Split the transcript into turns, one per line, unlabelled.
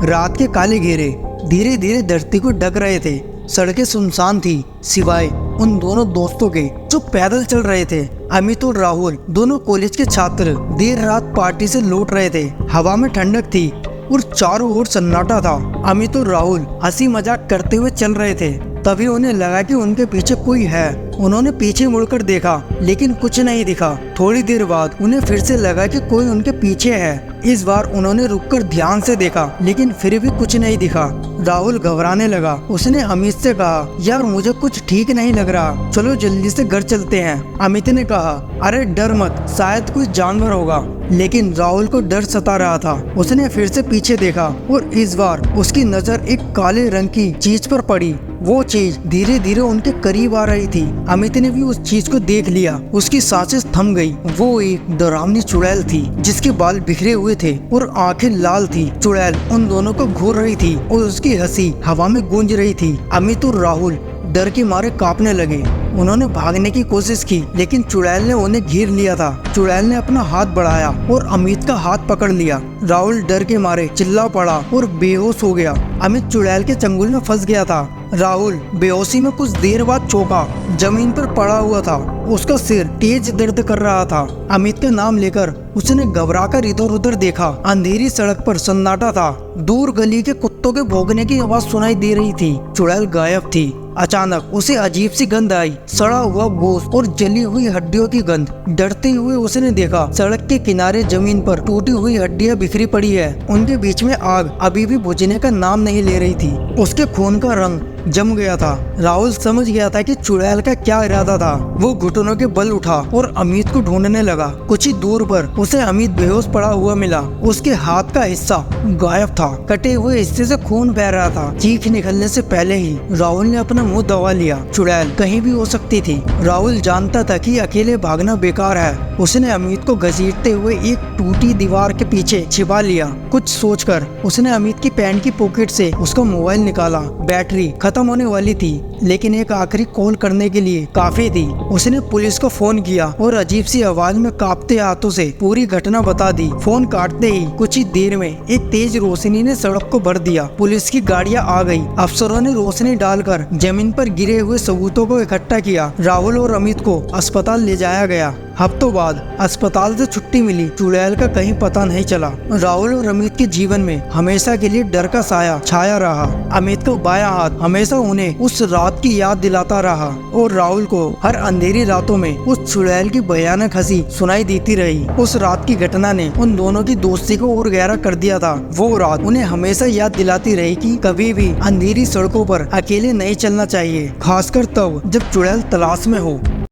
रात के काले घेरे धीरे धीरे धरती को ढक रहे थे। सड़कें सुनसान थी सिवाय उन दोनों दोस्तों के जो पैदल चल रहे थे। अमित और राहुल दोनों कॉलेज के छात्र देर रात पार्टी से लौट रहे थे। हवा में ठंडक थी और चारों ओर सन्नाटा था। अमित और राहुल हंसी मजाक करते हुए चल रहे थे। तभी उन्हें लगा कि उनके पीछे कोई है। उन्होंने पीछे मुड़कर देखा लेकिन कुछ नहीं दिखा। थोड़ी देर बाद उन्हें फिर से लगा कि कोई उनके पीछे है। इस बार उन्होंने रुककर ध्यान से देखा लेकिन फिर भी कुछ नहीं दिखा। राहुल घबराने लगा। उसने अमित से कहा, यार मुझे कुछ ठीक नहीं लग रहा, चलो जल्दी से घर चलते हैं। अमित ने कहा, अरे डर मत, शायद कोई जानवर होगा। लेकिन राहुल को डर सता रहा था। उसने फिर से पीछे देखा और इस बार उसकी नजर एक काले रंग की चीज पर पड़ी। वो चीज धीरे धीरे उनके करीब आ रही थी। अमित ने भी उस चीज को देख लिया। उसकी सांसें थम गई। वो एक डरावनी चुड़ैल थी जिसके बाल बिखरे हुए थे और आंखें लाल थी। चुड़ैल उन दोनों को घूर रही थी और उसकी हंसी हवा में गूंज रही थी। अमित और राहुल डर के मारे कांपने लगे। उन्होंने भागने की कोशिश की लेकिन चुड़ैल ने उन्हें घेर लिया था। चुड़ैल ने अपना हाथ बढ़ाया और अमित का हाथ पकड़ लिया। राहुल डर के मारे चिल्ला पड़ा और बेहोश हो गया। अमित चुड़ैल के चंगुल में फंस गया था। राहुल बेहोशी में कुछ देर बाद चौंका। जमीन पर पड़ा हुआ था। उसका सिर तेज दर्द कर रहा था। अमित का नाम लेकर उसने घबराकर इधर उधर देखा। अंधेरी सड़क पर सन्नाटा था। दूर गली के कुत्तों के भौंकने की आवाज सुनाई दे रही थी। चुड़ैल गायब थी। अचानक उसे अजीब सी गंध आई, सड़ा हुआ गोश्त और जली हुई हड्डियों की गंध। डरते हुए उसने देखा सड़क के किनारे जमीन पर टूटी हुई हड्डियां बिखरी पड़ी है। उनके बीच में आग अभी भी बुझने का नाम नहीं ले रही थी। उसके खून का रंग जम गया था। राहुल समझ गया था कि चुड़ैल का क्या इरादा था। वो घुटनों के बल उठा और अमित को ढूंढने लगा। कुछ ही दूर पर उसे अमित बेहोश पड़ा हुआ मिला। उसके हाथ का हिस्सा गायब था। कटे हुए हिस्से से खून बह रहा था। चीख निकलने से पहले ही राहुल ने अपना मुंह दबा लिया। चुड़ैल कहीं भी हो सकती थी। राहुल जानता था कि अकेले भागना बेकार है। उसने अमित को घसीटते हुए एक टूटी दीवार के पीछे छिपा लिया। कुछ सोचकर उसने अमित की पैंट की पॉकेट से उसका मोबाइल निकाला। बैटरी खत्म होने वाली थी लेकिन एक आखिरी कॉल करने के लिए काफी थी। उसने पुलिस को फोन किया और अजीब सी आवाज में कांपते हाथों से पूरी घटना बता दी। फोन काटते ही कुछ ही देर में एक तेज रोशनी ने सड़क को भर दिया। पुलिस की गाड़ियां आ गई। अफसरों ने रोशनी डालकर जमीन पर गिरे हुए सबूतों को इकट्ठा किया। राहुल और अमित को अस्पताल ले जाया गया। हफ्तों बाद अस्पताल से छुट्टी मिली। चुड़ैल का कहीं पता नहीं चला। राहुल और अमित के जीवन में हमेशा के लिए डर का साया छाया रहा। अमित का बायां हाथ हमेशा उन्हें उस रात की याद दिलाता रहा और राहुल को हर अंधेरी रातों में उस चुड़ैल की भयानक हंसी सुनाई देती रही। उस रात की घटना ने उन दोनों की दोस्ती को और गहरा कर दिया था। वो रात उन्हें हमेशा याद दिलाती रही कि कभी भी अंधेरी सड़कों पर अकेले नहीं चलना चाहिए, खासकर तब जब चुड़ैल तलाश में हो।